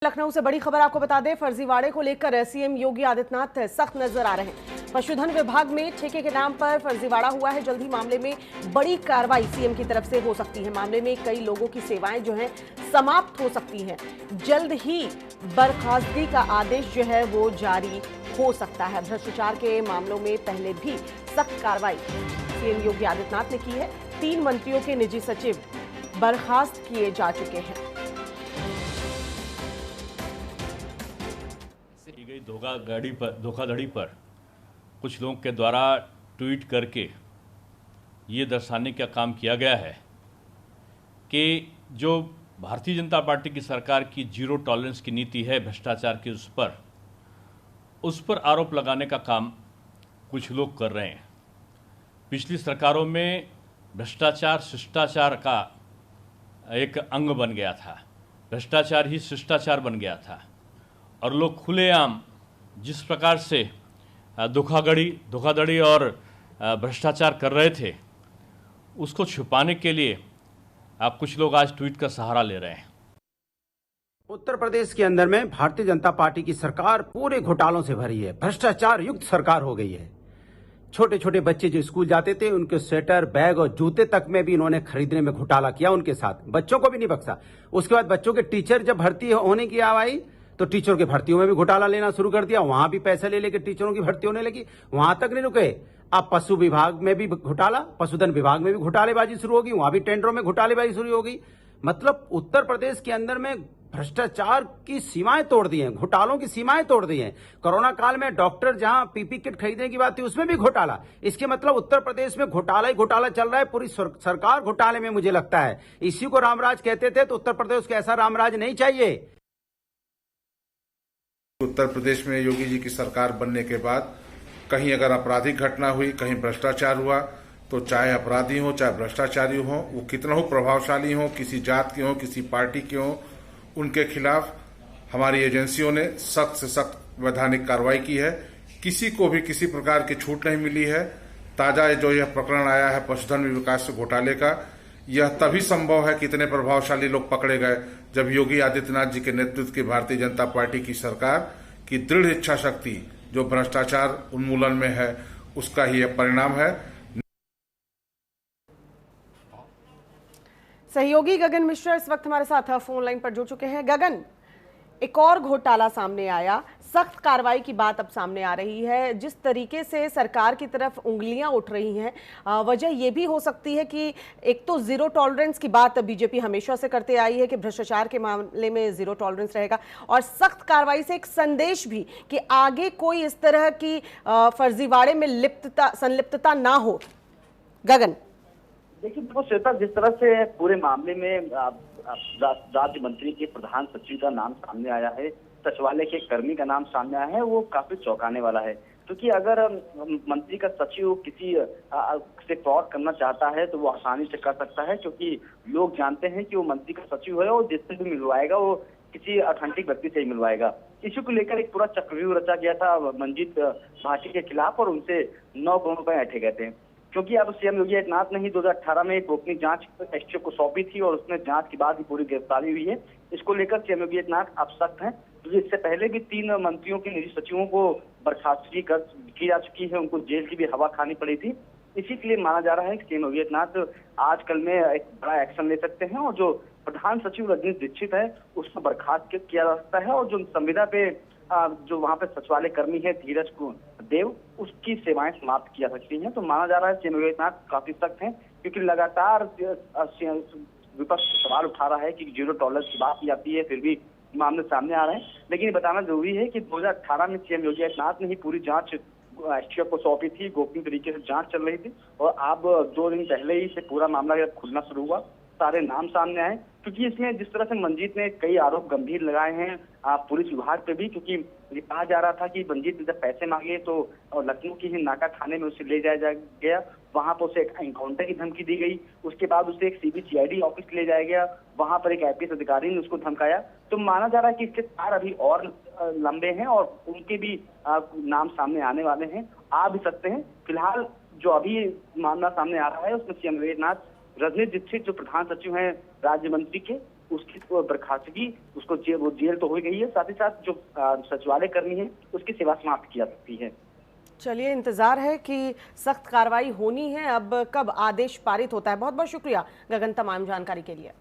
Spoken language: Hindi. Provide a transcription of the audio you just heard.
लखनऊ से बड़ी खबर आपको बता दें, फर्जीवाड़े को लेकर सीएम योगी आदित्यनाथ सख्त नजर आ रहे हैं। पशुधन विभाग में ठेके के नाम पर फर्जीवाड़ा हुआ है। जल्द ही मामले में बड़ी कार्रवाई सीएम की तरफ से हो सकती है। मामले में कई लोगों की सेवाएं जो हैं समाप्त हो सकती हैं। जल्द ही बर्खास्तगी का आदेश जो है वो जारी हो सकता है। भ्रष्टाचार के मामलों में पहले भी सख्त कार्रवाई सीएम योगी आदित्यनाथ ने की है। 3 मंत्रियों के निजी सचिव बर्खास्त किए जा चुके हैं। धोखाधड़ी पर कुछ लोगों के द्वारा ट्वीट करके ये दर्शाने का काम किया गया है कि जो भारतीय जनता पार्टी की सरकार की जीरो टॉलरेंस की नीति है भ्रष्टाचार की, उस पर आरोप लगाने का काम कुछ लोग कर रहे हैं। पिछली सरकारों में भ्रष्टाचार शिष्टाचार का एक अंग बन गया था, भ्रष्टाचार ही शिष्टाचार बन गया था और लोग खुलेआम जिस प्रकार से धोखाधड़ी और भ्रष्टाचार कर रहे थे, उसको छुपाने के लिए आप कुछ लोग आज ट्वीट का सहारा ले रहे हैं। उत्तर प्रदेश के अंदर में भारतीय जनता पार्टी की सरकार पूरे घोटालों से भरी है। भ्रष्टाचार युक्त सरकार हो गई है। छोटे छोटे बच्चे जो स्कूल जाते थे, उनके स्वेटर, बैग और जूते तक में भी इन्होंने खरीदने में घोटाला किया। उनके साथ बच्चों को भी नहीं बख्शा। उसके बाद बच्चों के टीचर जब भर्ती होने की आई तो टीचरों की भर्तियों में भी घोटाला लेना शुरू कर दिया। वहां भी पैसे ले लेके टीचरों की भर्ती होने लगी। वहां तक नहीं रुके, अब पशु विभाग में भी घोटाला, पशुधन विभाग में भी घोटालेबाजी शुरू होगी। वहां भी टेंडरों में घोटालेबाजी शुरू होगी। मतलब उत्तर प्रदेश के अंदर में भ्रष्टाचार की सीमाएं तोड़ दी हैं, घोटालों की सीमाएं तोड़ दी हैं। कोरोना काल में डॉक्टर जहां पीपी किट खरीदने की बात थी, उसमें भी घोटाला। इसके मतलब उत्तर प्रदेश में घोटाला ही घोटाला चल रहा है। पूरी सरकार घोटाले में, मुझे लगता है। इसी को रामराज कहते थे, तो उत्तर प्रदेश को ऐसा रामराज नहीं चाहिए। उत्तर प्रदेश में योगी जी की सरकार बनने के बाद कहीं अगर आपराधिक घटना हुई, कहीं भ्रष्टाचार हुआ, तो चाहे अपराधी हो चाहे भ्रष्टाचारी हो, वो कितना हो प्रभावशाली हो, किसी जात के हो, किसी पार्टी के हो, उनके खिलाफ हमारी एजेंसियों ने सख्त से सख्त वैधानिक कार्रवाई की है। किसी को भी किसी प्रकार की छूट नहीं मिली है। ताजा जो यह प्रकरण आया है पशुधन विकास घोटाले का, यह तभी संभव है कि इतने प्रभावशाली लोग पकड़े गए जब योगी आदित्यनाथ जी के नेतृत्व की भारतीय जनता पार्टी की सरकार की दृढ़ इच्छा शक्ति जो भ्रष्टाचार उन्मूलन में है, उसका ही यह परिणाम है। सहयोगी गगन मिश्रा इस वक्त हमारे साथ फोन लाइन पर जुड़ चुके हैं। गगन, एक और घोटाला सामने आया, सख्त कार्रवाई की बात अब सामने आ रही है। जिस तरीके से सरकार की तरफ उंगलियां उठ रही हैं, वजह यह भी हो सकती है कि एक तो जीरो टॉलरेंस की बात बीजेपी हमेशा से करते आई है कि भ्रष्टाचार के मामले में जीरो टॉलरेंस रहेगा, और सख्त कार्रवाई से एक संदेश भी कि आगे कोई इस तरह की फर्जीवाड़े में संलिप्तता ना हो। गगन, देखिए, देखो श्वेता, जिस तरह से पूरे मामले में राज्य मंत्री के प्रधान सचिव का नाम सामने आया है, सचिवालय के कर्मी का नाम सामने आया है, वो काफी चौंकाने वाला है। क्योंकि अगर मंत्री का सचिव किसी से फ्रॉड करना चाहता है तो वो आसानी से कर सकता है, क्योंकि लोग जानते हैं कि वो मंत्री का सचिव है और जिससे भी मिलवाएगा वो किसी ऑथेंटिक व्यक्ति से ही मिलवाएगा। इसी को लेकर एक पूरा चक्रव्यूह रचा गया था मंजीत भाटी के खिलाफ और उनसे 9 करोड़ रुपए ऐंठे गए थे। क्योंकि अब सीएम योगी आदित्यनाथ ने ही 2018 में एक गोपनीय जांच एसटीएफ को सौंपी थी और उसने जांच के बाद ही पूरी गिरफ्तारी हुई है। इसको लेकर सीएम योगी आदित्यनाथ अब सख्त हैं, क्योंकि इससे पहले भी 3 मंत्रियों के निजी सचिवों को बर्खास्तगी की जा चुकी है, उनको जेल की भी हवा खानी पड़ी थी। इसी के लिए माना जा रहा है कि सीएम योगी आदित्यनाथ आजकल में एक बड़ा एक्शन ले सकते हैं और जो प्रधान सचिव रजनीश दीक्षित है उसको बर्खास्त किया जा सकता है और जो संविदा पे जो वहां पे सचिवालय कर्मी है धीरज देव, उसकी सेवाएं समाप्त की जा सकती हैं। तो माना जा रहा है सीएम योगी आदित्यनाथ काफी सख्त हैं, क्योंकि लगातार विपक्ष सवाल उठा रहा है कि जीरो टॉलरेंस की बात की जाती है, फिर भी मामले सामने आ रहे हैं। लेकिन बताना जरूरी है कि 2018 में सीएम योगी आदित्यनाथ ने ही पूरी जांच एसटीएफ को सौंपी थी, गोपनीय तरीके से जांच चल रही थी और अब 2 दिन पहले ही से पूरा मामला जब खुलना शुरू हुआ, सारे नाम सामने आए। क्योंकि इसमें जिस तरह से मंजीत ने कई आरोप गंभीर लगाए हैं पुलिस विभाग पे भी, क्योंकि ये कहा जा रहा था कि मंजीत ने जब पैसे मांगे तो लखनऊ की ही नाका थाने में उसे ले जाया गया, वहां पर उसे एक एनकाउंटर की धमकी दी गई। उसके बाद उसे एक सीबीसीआईडी ऑफिस ले जाया गया, वहां पर एक आईपीएस अधिकारी ने उसको धमकाया। तो माना जा रहा है कि इसके तार अभी और लंबे हैं और उनके भी नाम सामने आने वाले हैं, आ भी सकते हैं। फिलहाल जो अभी मामला सामने आ रहा है उसमें सीएम योगी आदित्यनाथ रजनीश दीक्षित जो प्रधान सचिव हैं राज्य मंत्री के, उसकी बर्खास्तगी, उसको वो जेल तो हो गई है, साथ ही साथ जो सचिवालय कर्मी है उसकी सेवा समाप्त की जा सकती है। चलिए, इंतजार है कि सख्त कार्रवाई होनी है। अब कब आदेश पारित होता है। बहुत बहुत शुक्रिया गगन तमाम जानकारी के लिए।